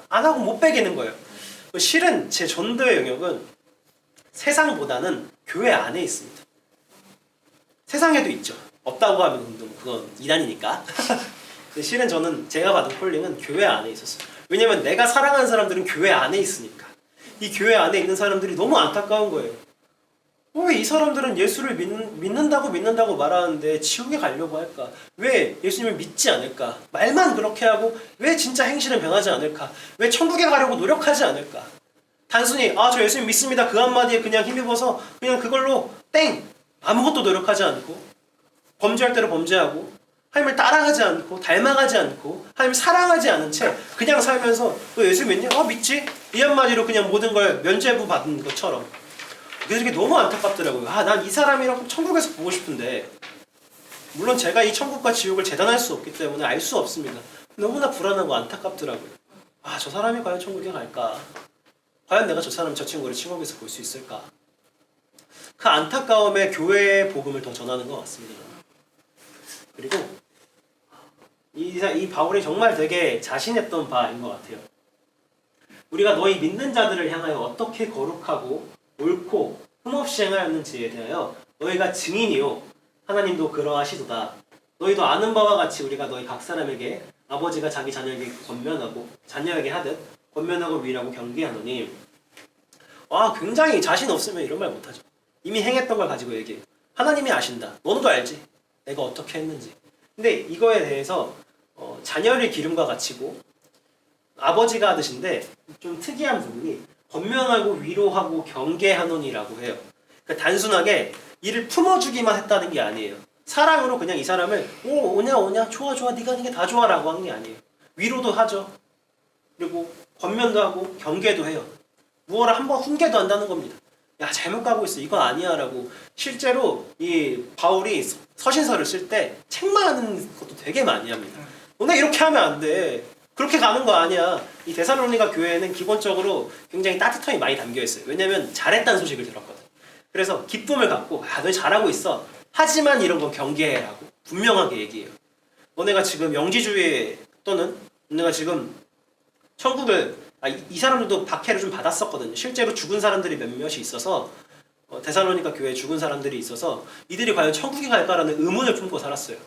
안 하고 못 빼기는 거예요. 실은 제 전도의 영역은 세상보다는 교회 안에 있습니다. 세상에도 있죠. 없다고 하면 그건 이단이니까. 근데 실은 저는 제가 받은 콜링은 교회 안에 있었어요. 왜냐면 내가 사랑하는 사람들은 교회 안에 있으니까. 이 교회 안에 있는 사람들이 너무 안타까운 거예요. 왜 이 사람들은 예수를 믿는다고 말하는데 지옥에 가려고 할까? 왜 예수님을 믿지 않을까? 말만 그렇게 하고 왜 진짜 행실은 변하지 않을까? 왜 천국에 가려고 노력하지 않을까? 단순히 저 예수님 믿습니다 그 한마디에 그냥 힘입어서 그냥 그걸로 땡! 아무것도 노력하지 않고 범죄할 대로 범죄하고 하나님을 따라가지 않고 닮아가지 않고 하나님을 사랑하지 않은 채 그냥 살면서 너 예수 믿냐? 믿지? 이 한마디로 그냥 모든 걸 면죄부 받은 것처럼. 그래서 이게 너무 안타깝더라고요. 난 이 사람이랑 천국에서 보고 싶은데, 물론 제가 이 천국과 지옥을 재단할 수 없기 때문에 알 수 없습니다. 너무나 불안하고 안타깝더라고요. 저 사람이 과연 천국에 갈까? 과연 내가 저 친구를 천국에서 볼 수 있을까? 그 안타까움에 교회의 복음을 더 전하는 것 같습니다. 그리고 이 바울이 정말 되게 자신했던 바인 것 같아요. 우리가 너희 믿는 자들을 향하여 어떻게 거룩하고 옳고 흠없이 행하였는지에 대하여 너희가 증인이요 하나님도 그러하시도다. 너희도 아는 바와 같이 우리가 너희 각 사람에게 아버지가 자기 자녀에게 하듯 권면하고 위하고 경계하노니. 굉장히 자신 없으면 이런 말 못하죠. 이미 행했던 걸 가지고 얘기해요. 하나님이 아신다. 너도 알지. 내가 어떻게 했는지. 근데 이거에 대해서 자녀를 기름과 같이고 아버지가 하듯인데 좀 특이한 부분이 권면하고 위로하고 경계하노니라고 해요. 그러니까 단순하게 이를 품어주기만 했다는 게 아니에요. 사랑으로 그냥 이 사람을 오냐 좋아 네가 하는 게 다 좋아라고 하는 게 아니에요. 위로도 하죠. 그리고 권면도 하고 경계도 해요. 무엇을 한번 훈계도 한다는 겁니다. 야, 잘못 가고 있어. 이건 아니야 라고. 실제로 이 바울이 서신서를 쓸 때 책망하는 것도 되게 많이 합니다. 너네 이렇게 하면 안 돼. 그렇게 가는 거 아니야. 이 데살로니가 교회는 기본적으로 굉장히 따뜻함이 많이 담겨 있어요. 왜냐면 잘했다는 소식을 들었거든. 그래서 기쁨을 갖고 너희 잘하고 있어. 하지만 이런 건 경계해라고 분명하게 얘기해요. 너네가 지금 영지주의 또는 너네가 지금 천국을 이 사람들도 박해를 좀 받았었거든요. 실제로 죽은 사람들이 몇몇이 있어서 데살로니가 교회에 죽은 사람들이 있어서 이들이 과연 천국에 갈까라는 의문을 품고 살았어요.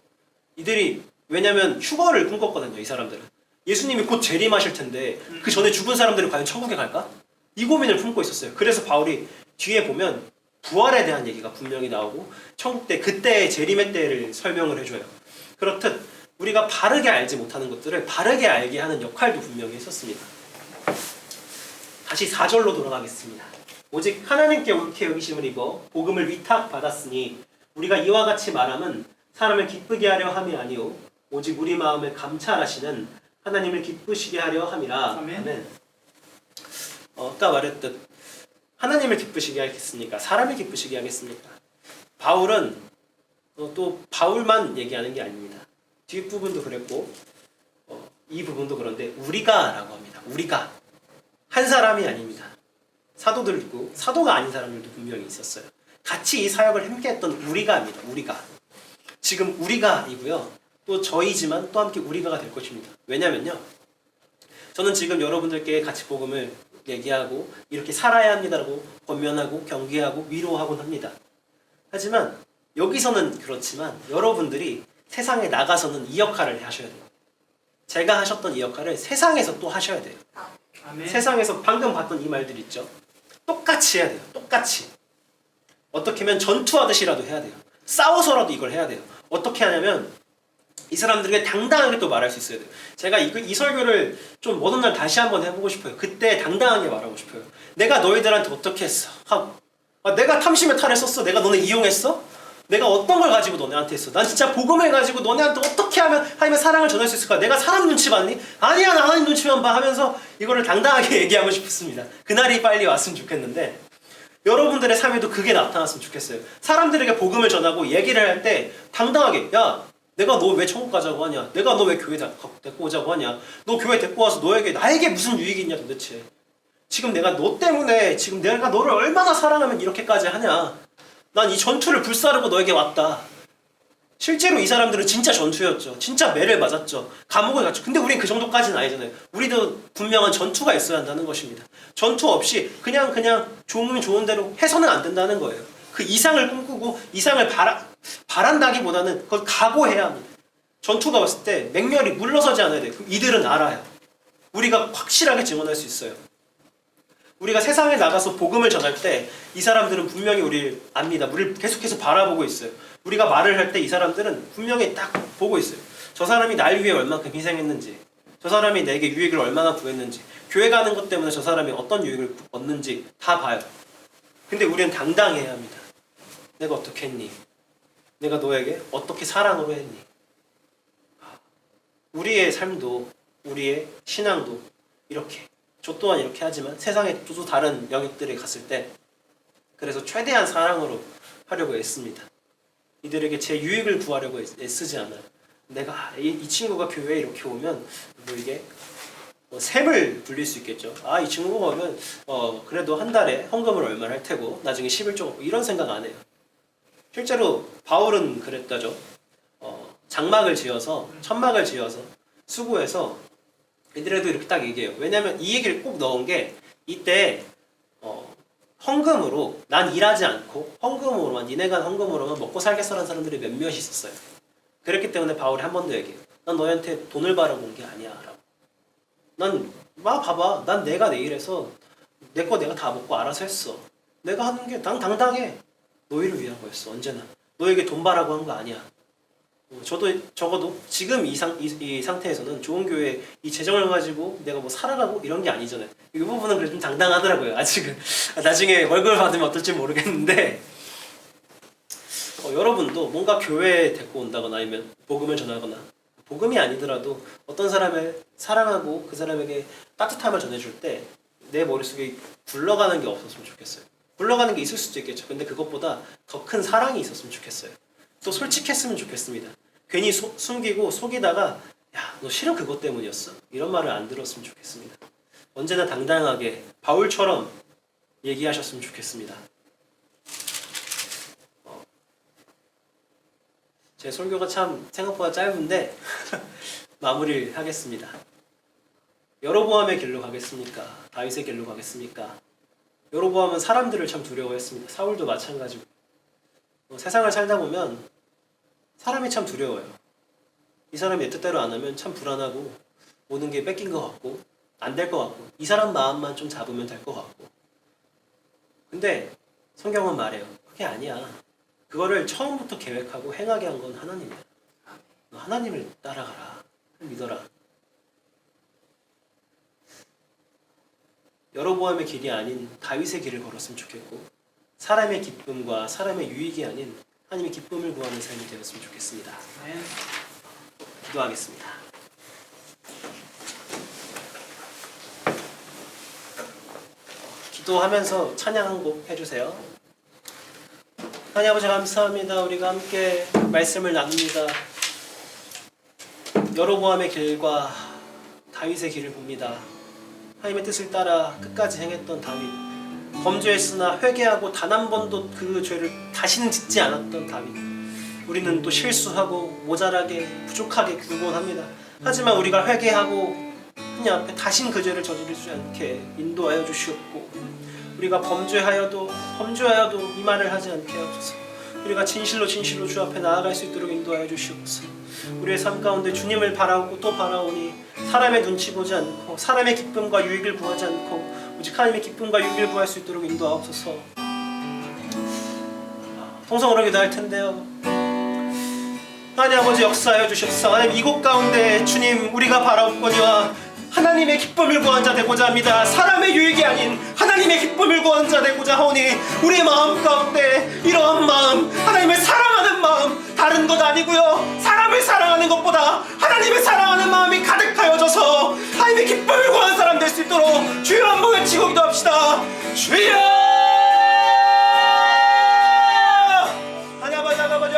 이들이 왜냐면 휴거를 꿈꿨거든요. 이 사람들은. 예수님이 곧 재림하실 텐데 그 전에 죽은 사람들이 과연 천국에 갈까? 이 고민을 품고 있었어요. 그래서 바울이 뒤에 보면 부활에 대한 얘기가 분명히 나오고 천국 때 그때의 재림의 때를 설명을 해줘요. 그렇듯 우리가 바르게 알지 못하는 것들을 바르게 알게 하는 역할도 분명히 있었습니다. 다시 4절로 돌아가겠습니다. 오직 하나님께 옳게 여기심을 입어 복음을 위탁받았으니 우리가 이와 같이 말함은 사람을 기쁘게 하려 함이 아니요 오직 우리 마음을 감찰하시는 하나님을 기쁘시게 하려 함이라. 아멘. 아까 말했듯 하나님을 기쁘시게 하겠습니까? 사람을 기쁘시게 하겠습니까? 바울은 또 바울만 얘기하는 게 아닙니다. 뒷부분도 그랬고 이 부분도 그런데 우리가 라고 합니다. 우리가 한 사람이 아닙니다. 사도들 있고 사도가 아닌 사람들도 분명히 있었어요. 같이 이 사역을 함께 했던 우리가입니다. 우리가. 지금 우리가이고요. 또 저희지만 또 함께 우리가가 될 것입니다. 왜냐면요. 저는 지금 여러분들께 같이 복음을 얘기하고 이렇게 살아야 합니다라고 권면하고 경계하고 위로하곤 합니다. 하지만 여기서는 그렇지만 여러분들이 세상에 나가서는 이 역할을 하셔야 돼요. 제가 하셨던 이 역할을 세상에서 또 하셔야 돼요. 아멘. 세상에서 방금 봤던 이 말들 있죠. 똑같이 해야 돼요. 똑같이. 어떻게 하면 전투하듯이라도 해야 돼요. 싸워서라도 이걸 해야 돼요. 어떻게 하냐면 이 사람들에게 당당하게 또 말할 수 있어야 돼요. 제가 이 설교를 좀 어느 날 다시 한번 해보고 싶어요. 그때 당당하게 말하고 싶어요. 내가 너희들한테 어떻게 했어? 하고 내가 탐심의 탈을 썼어? 내가 너네 이용했어? 내가 어떤 걸 가지고 너네한테 했어? 난 진짜 복음을 가지고 너네한테 어떻게 하면 사랑을 전할 수 있을까? 내가 사람 눈치 봤니? 아니야, 나 하나님 눈치만 봐 하면서 이거를 당당하게 얘기하고 싶습니다. 그날이 빨리 왔으면 좋겠는데 여러분들의 삶에도 그게 나타났으면 좋겠어요. 사람들에게 복음을 전하고 얘기를 할 때 당당하게 야, 내가 너 왜 천국 가자고 하냐? 내가 너 왜 교회 데리고 오자고 하냐? 너 교회 데리고 와서 나에게 무슨 유익이 있냐 도대체? 지금 내가 너 때문에 지금 내가 너를 얼마나 사랑하면 이렇게까지 하냐? 난 이 전투를 불사르고 너에게 왔다. 실제로 이 사람들은 진짜 전투였죠. 진짜 매를 맞았죠. 감옥을 갔죠. 근데 우린 그 정도까지는 아니잖아요. 우리도 분명한 전투가 있어야 한다는 것입니다. 전투 없이 그냥 좋으면 좋은 대로 해서는 안 된다는 거예요. 그 이상을 꿈꾸고 이상을 바란다기보다는 그걸 각오해야 합니다. 전투가 왔을 때 맹렬히 물러서지 않아야 돼요. 이들은 알아요. 우리가 확실하게 증언할 수 있어요. 우리가 세상에 나가서 복음을 전할 때 이 사람들은 분명히 우리를 압니다. 우리를 계속해서 바라보고 있어요. 우리가 말을 할 때 이 사람들은 분명히 딱 보고 있어요. 저 사람이 날 위해 얼만큼 희생했는지, 저 사람이 내게 유익을 얼마나 구했는지, 교회 가는 것 때문에 저 사람이 어떤 유익을 얻는지 다 봐요. 근데 우리는 당당해야 합니다. 내가 어떻게 했니? 내가 너에게 어떻게 사랑으로 했니? 우리의 삶도 우리의 신앙도 이렇게 저 또한 이렇게 하지만 세상에 또 다른 영역들에 갔을 때 그래서 최대한 사랑으로 하려고 애씁니다. 이들에게 제 유익을 구하려고 애쓰지 않아요. 내가 이 친구가 교회에 이렇게 오면 뭐 이게 셈을 불릴 수 있겠죠. 이 친구가 오면 그래도 한 달에 헌금을 얼마나 할 테고 나중에 11조 이런 생각 안 해요. 실제로 바울은 그랬다죠. 장막을 지어서 천막을 지어서 수고해서 이들에도 이렇게 딱 얘기해요. 왜냐하면 이 얘기를 꼭 넣은 게 이때 헌금으로 난 일하지 않고 헌금으로만 니네가 헌금으로만 먹고 살겠어라는 사람들이 몇몇이 있었어요. 그렇기 때문에 바울이 한 번 더 얘기해요. 난 너희한테 돈을 바라고 온 게 아니야 라고. 난 봐봐. 난 내가 내 일해서 내 거 내가 다 먹고 알아서 했어. 내가 하는 게 난 당당해. 너희를 위한 거였어. 언제나. 너에게 돈 바라고 한 거 아니야. 저도 적어도 지금 이 상태에서는 좋은 교회 이 재정을 가지고 내가 뭐 살아가고 이런 게 아니잖아요. 이 부분은 그래도 좀 당당하더라고요. 아직은. 나중에 월급을 받으면 어떨지 모르겠는데 여러분도 뭔가 교회에 데리고 온다거나 아니면 복음을 전하거나 복음이 아니더라도 어떤 사람을 사랑하고 그 사람에게 따뜻함을 전해줄 때 내 머릿속에 굴러가는 게 없었으면 좋겠어요. 굴러가는 게 있을 수도 있겠죠. 근데 그것보다 더 큰 사랑이 있었으면 좋겠어요. 또 솔직했으면 좋겠습니다. 괜히 숨기고 속이다가 야, 너 실은 그것 때문이었어? 이런 말을 안 들었으면 좋겠습니다. 언제나 당당하게 바울처럼 얘기하셨으면 좋겠습니다. 제 설교가 참 생각보다 짧은데 마무리를 하겠습니다. 여로보암의 길로 가겠습니까? 다윗의 길로 가겠습니까? 여로보암은 사람들을 참 두려워했습니다. 사울도 마찬가지고. 세상을 살다 보면 사람이 참 두려워요. 이 사람이 내 뜻대로 안 하면 참 불안하고 모든 게 뺏긴 것 같고 안 될 것 같고 이 사람 마음만 좀 잡으면 될 것 같고 근데 성경은 말해요. 그게 아니야. 그거를 처음부터 계획하고 행하게 한 건 하나님이야. 너 하나님을 따라가라. 믿어라. 여로보암의 길이 아닌 다윗의 길을 걸었으면 좋겠고 사람의 기쁨과 사람의 유익이 아닌 하나님의 기쁨을 구하는 삶이 되었으면 좋겠습니다. 기도하겠습니다. 기도하면서 찬양 한 곡 해주세요. 하나님 아버지 감사합니다. 우리가 함께 말씀을 나눕니다. 여로보암의 길과 다윗의 길을 봅니다. 하나님의 뜻을 따라 끝까지 행했던 다윗, 범죄했으나 회개하고 단 한 번도 그 죄를 다시는 짓지 않았던 다윗. 우리는 또 실수하고 모자라게 부족하게 굴곤합니다. 하지만 우리가 회개하고 하나님 앞에 다신 그 죄를 저지르지 않게 인도하여 주시옵고, 우리가 범죄하여도 이 말을 하지 않게 하옵소서. 우리가 진실로 주 앞에 나아갈 수 있도록 인도하여 주시옵소서. 우리의 삶 가운데 주님을 바라오고 또 바라오니 사람의 눈치 보지 않고 사람의 기쁨과 유익을 구하지 않고 오직 하나님의 기쁨과 유익을 구할 수 있도록 인도하옵소서. 통성으로 기도할 텐데요, 하나님 아버지 역사하여 주시옵소서. 하나님 이곳 가운데 주님 우리가 바라옵거니와 하나님의 기쁨을 구한 자 되고자 합니다. 사람의 유익이 아닌 하나님의 기쁨을 구한 자 되고자 하오니 우리의 마음 가운데 이러한 마음, 하나님을 사랑하는 마음, 다른 것 아니고요, 사람을 사랑하는 것보다 하나님을 사랑하는 마음이 가득하여져서 하나님의 기쁨을 구한 사람 될 수 있도록 주여 한번 외치고 기도합시다. 주여!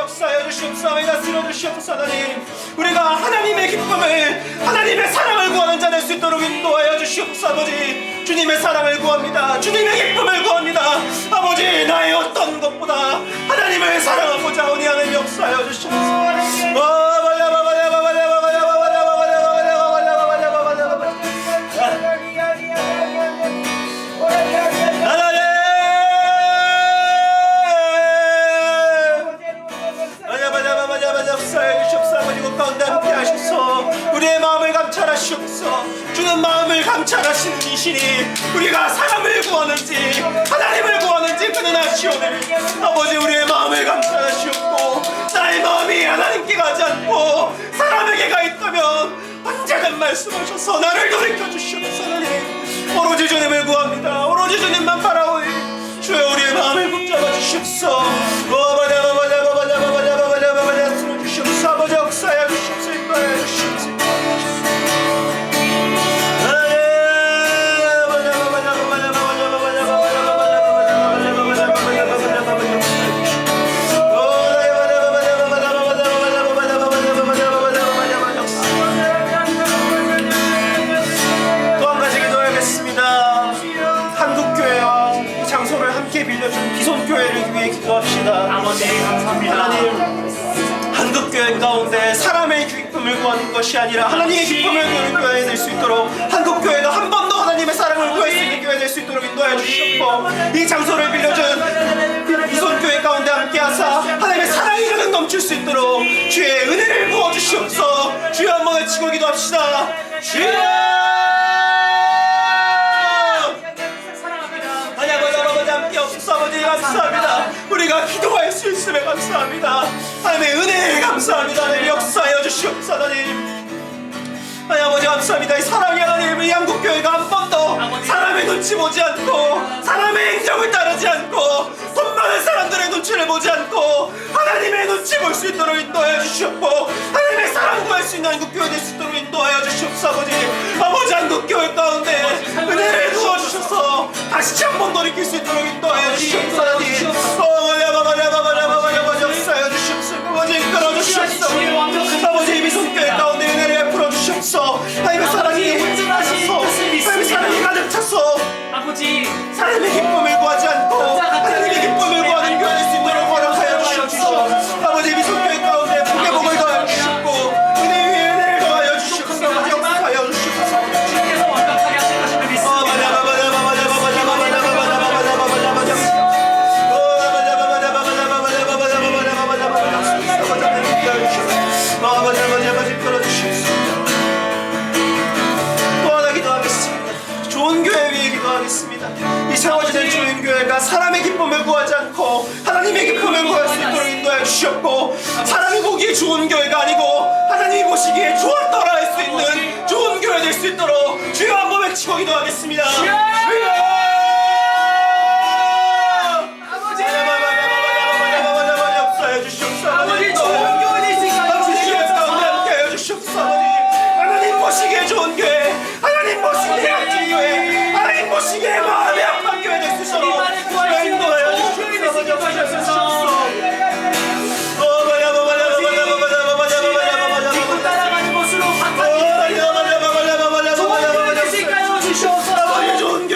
역사하여 주시옵소서. 쓸어주시옵소서. 하나님, 우리가 하나님의 기쁨을, 하나님의 사랑을 구하는 자 될 수 있도록 인도하여 주시옵소서. 아버지, 주님의 사랑을 구합니다. 주님의 기쁨을 구합니다. 아버지, 나의 어떤 것보다 하나님을 사랑하고자 하오니 하나님 역사하여 주시옵소서. 우리의 마음을 감찰하시옵소서. 주는 마음을 감찰하시는 이시니 우리가 사람을 구하는지 하나님을 구하는지 그는 아시오니 아버지, 우리의 마음을 감찰하시옵고 나의 마음이 하나님께 가지 않고 사람에게 가 있다면 언제든 말씀하셔서 나를 돌이켜 주시옵소서. 하나님, 오로지 주님을 구합니다. 오로지 주님만 바라오니 주여 우리의 마음을 붙잡아 주시옵소서. 주시옵소서. 아버지 역사하여 주시옵소서. 인도하여 주시옵소서. 또 한 가지 기도하겠습니다. 한국교회와 이 장소를 함께 빌려준 기손교회를 위해 기도합시다. 아버지 감사합니다. 하나님, 한국교회 가운데 사람의 기쁨을 구하는 것이 아니라 하나님의 기쁨을 구하는 교회 될 수 있도록, 한국교회가 한 번 더 하나님의 사랑을 구할 수 있는 교회 될 수 있도록 인도하여 주시옵고, 이 장소를 빌려준 이손교회 가운데 함께하사 하나님의 사랑이 가득 넘칠 수 있도록 주의 은혜를 부어주시옵소서. 주여 한번 외치고 기도합시다. 주여! 아버지 감사합니다. 우리가 기도할 수 있음에 감사합니다. 하나님의 은혜에 감사합니다. 하나님 역사하여 주시옵소서. 하나님, 아버지 감사합니다. 이 사랑의 하나님, 이 한국교회가 한 번 더 사람의 눈치 보지 않고 사람의 행정을 따르지 않고 돈 많은 사람들의 눈치를 보지 않고 하나님의 눈치 볼 수 있도록 인도하여 주시옵고, 하나님의 사랑 구할 수 있는 한국교회 될 수 있도록 인도하여 주시옵소서. 아버지 한국교회 가운데 은혜를 부어주셔서 다시 한 번 돌이킬 수 있도록 인도하여 주시옵소서. 하나님, 역사하여 주시옵소서. 아버지 이끌어 주시옵소서. 아버지 미손교회 가운데 은혜를 베풀어 주시옵소서. 하나님의 사랑이 하나님의 사랑이 가득 찼소. 아버지, 하나님의 기쁨을 구하지 않고 하나님의 기쁨을 구하는 교회 될 수 있도록 허락하여 주시옵소서. 아버지 미손교회 가운데 복의 복을 더하여 주시옵고 은혜 위에 은혜를 더하여 주시옵소서. 아버지 역사하여 주시옵소서. 주님께서 완벽하게 하실 것을 믿습니다. 이 세워지는 주님교회가 사람의 기쁨을 구하지 않고 하나님의 기쁨을 구할 수 있도록 인도하여 주시옵고, 사람이 보기에 좋은 교회가 아니고 하나님이 보시기에 좋았더라 할 수 있는 좋은 교회 될 수 있도록 주여 한번 외치고 기도하겠습니다. 주여! 아버지! 역사해 주시옵소서. 아버지, 좋은 교회 될 수 있도록 아버지 가운데 함께하여 주시옵소서. 하나님 보시기에 좋은 교회, 하나님 보시기에 약진 교회, 하나님 보시기에 마음이 아픈 교회 될 수 있도록 인도하여 주시옵소서. 따라가는 것으로 바꿔 좋은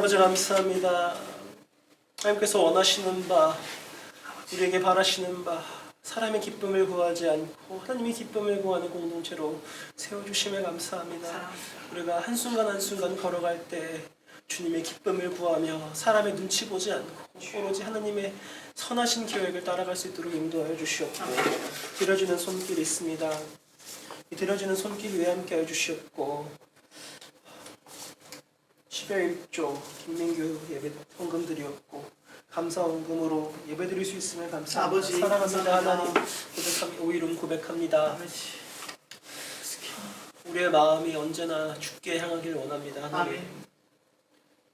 아버지 감사합니다. 하나님께서 원하시는 바, 우리에게 바라시는 바, 사람의 기쁨을 구하지 않고 하나님의 기쁨을 구하는 공동체로 세워주심에 감사합니다. 사랑합니다. 우리가 한순간 한순간 걸어갈 때 주님의 기쁨을 구하며 사람의 눈치 보지 않고 오로지 하나님의 선하신 계획을 따라갈 수 있도록 인도하여 주시옵고, 들여주는 손길이 있습니다. 이 들여주는 손길 위에 함께 해주시옵고, 10여 1조 김민규 예배 헌금 드리었고 감사 헌금으로 예배 드릴 수 있음을 감사합니다. 아버지, 사랑합니다. 감사합니다. 하나님 오이름 고백합니다. 아버지. 우리의 마음이 언제나 주께 향하길 원합니다. 하나님, 아멘.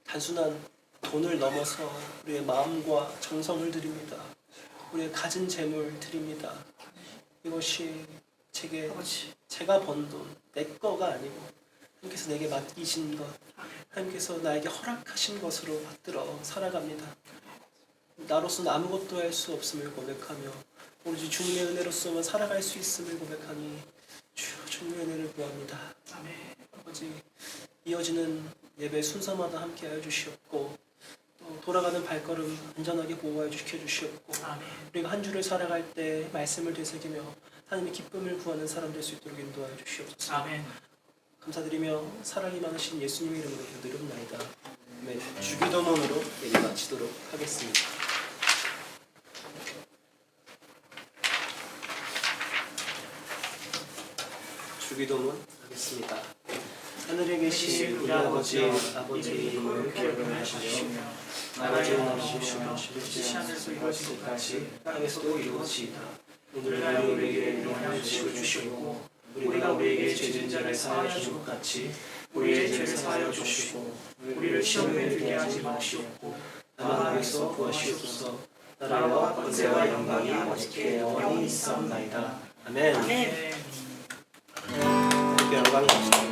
단순한 돈을 넘어서 우리의 마음과 정성을 드립니다. 우리의 가진 재물 드립니다. 이것이 아버지. 제가 번 돈, 내 거가 아니고 하나님께서 내게 맡기신 것, 하나님께서 나에게 허락하신 것으로 받들어 살아갑니다. 나로서는 아무것도 할 수 없음을 고백하며 오로지 주님의 은혜로서만 살아갈 수 있음을 고백하니 주님의 은혜를 구합니다. 아멘. 아버지, 이어지는 예배 순서마다 함께하여 주시옵고, 또 돌아가는 발걸음 안전하게 보호하여 지켜주시옵고, 아멘. 우리가 한 주를 살아갈 때 말씀을 되새기며 하나님의 기쁨을 구하는 사람 될 수 있도록 인도하여 주시옵소서. 아멘. 감사드리며 사랑이 많으신 예수님의 이름으로 기도드립나이다. 아멘. 주기도문으로 예배 마치도록 하겠습니다. 주기도문 하겠습니다. 하늘에 계신 우리 아버지, 아버지의 이름을 기억하시며 나라의 나라시며 뜻이 하늘에서 이루어진 것 같이 땅에서도 이루어지이다. 오늘날 우리에게 일용할 음식을 주시고 우리가 우리에게 죄진 자를 사하여 준 것 같이 우리의 죄를 사하여 주시고 우리를 시험에 들게 하지 마시옵고 다만 악에서 구하시옵소서. 나라와 권세와 영광이 아버지께 영원히 있사옵나이다. 아멘. 아멘. 함께 영광 받으시다.